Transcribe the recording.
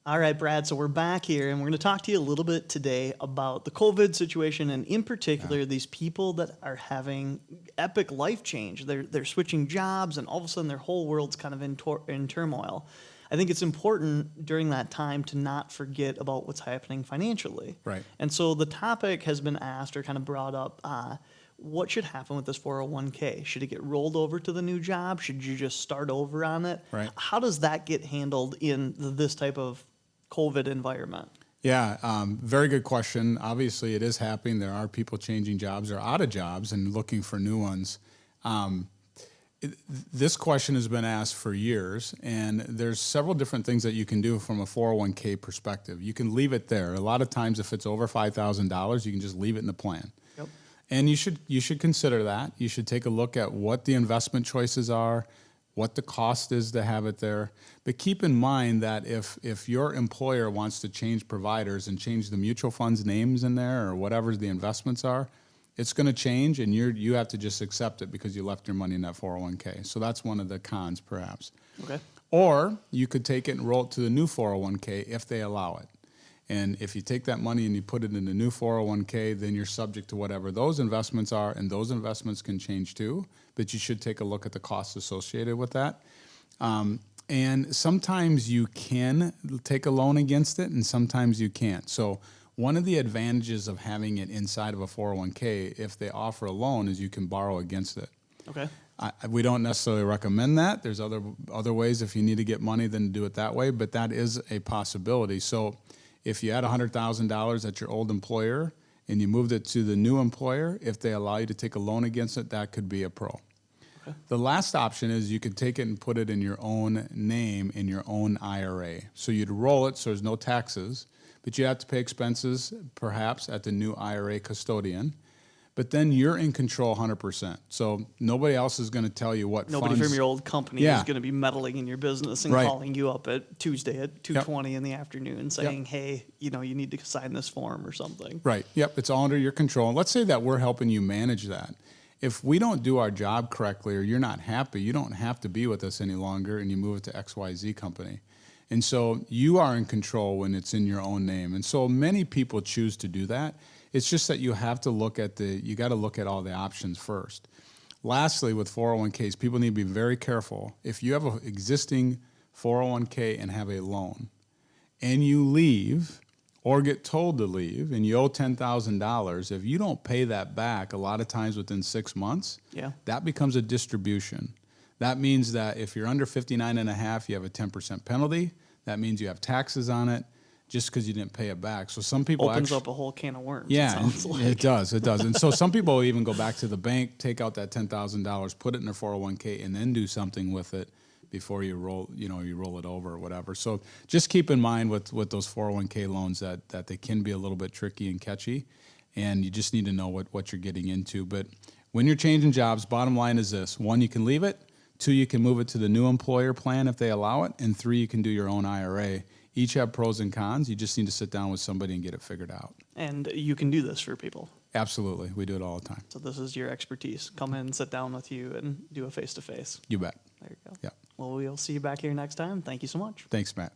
All right, Brad, so we're back here and we're going to talk to you a little bit today about the COVID situation and in particular these people that are having epic life change. They're switching jobs and all of a sudden their whole world's kind of in turmoil. I think it's important during that time to not forget about what's happening financially. Right. And so the topic has been asked or kind of brought up, what should happen with this 401k? Should it get rolled over to the new job? Should you just start over on it? Right. How does that get handled in this type of COVID environment? Yeah, very good question. Obviously, it is happening. There are people changing jobs or out of jobs and looking for new ones. This question has been asked for years, and there's several different things that you can do from a 401k perspective. You can leave it there. A lot of times, if it's over $5,000, you can just leave it in the plan. Yep. And you should consider that. You should take a look at what the investment choices are, what the cost is to have it there. But keep in mind that if your employer wants to change providers and change the mutual funds names in there or whatever the investments are, it's going to change, and you have to just accept it because you left your money in that 401k. So that's one of the cons, perhaps. Okay. Or you could take it and roll it to the new 401k if they allow it. And if you take that money and you put it in the new 401k, then you're subject to whatever those investments are, and those investments can change too, but you should take a look at the costs associated with that. And sometimes you can take a loan against it, and sometimes you can't. So one of the advantages of having it inside of a 401k, if they offer a loan, is you can borrow against it. Okay. We don't necessarily recommend that. There's other ways if you need to get money than to do it that way, but that is a possibility. So if you had $100,000 at your old employer and you moved it to the new employer, if they allow you to take a loan against it, that could be a pro. Okay. The last option is you could take it and put it in your own name in your own IRA. So you'd roll it so there's no taxes, but you have to pay expenses perhaps at the new IRA custodian. But then you're in control 100%. So nobody else is going to tell you what Nobody funds. from your old company is going to be meddling in your business and calling you up at Tuesday at 2:20 in the afternoon saying, hey, you need to sign this form or something. Right. Yep. It's all under your control. And let's say that we're helping you manage that. If we don't do our job correctly or you're not happy, you don't have to be with us any longer and you move it to XYZ company. And so you are in control when it's in your own name. And so many people choose to do that. It's just that you have to look at you got to look at all the options first. Lastly, with 401ks, people need to be very careful. If you have an existing 401k and have a loan and you leave or get told to leave and you owe $10,000, if you don't pay that back a lot of times within 6 months, that becomes a distribution. That means that if you're under 59.5, you have a 10% penalty. That means you have taxes on it just because you didn't pay it back. So some people opens up a whole can of worms. Yeah, it does. And so some people even go back to the bank, take out that $10,000, put it in their 401k, and then do something with it before you roll it over or whatever. So just keep in mind with those 401k loans that they can be a little bit tricky and catchy, and you just need to know what you're getting into. But when you're changing jobs, bottom line is this: 1, you can leave it; 2, you can move it to the new employer plan if they allow it; and 3, you can do your own IRA. Each have pros and cons. You just need to sit down with somebody and get it figured out. And you can do this for people. Absolutely. We do it all the time. So this is your expertise. Come in and sit down with you and do a face-to-face. You bet. There you go. Yeah. Well, we'll see you back here next time. Thank you so much. Thanks, Matt.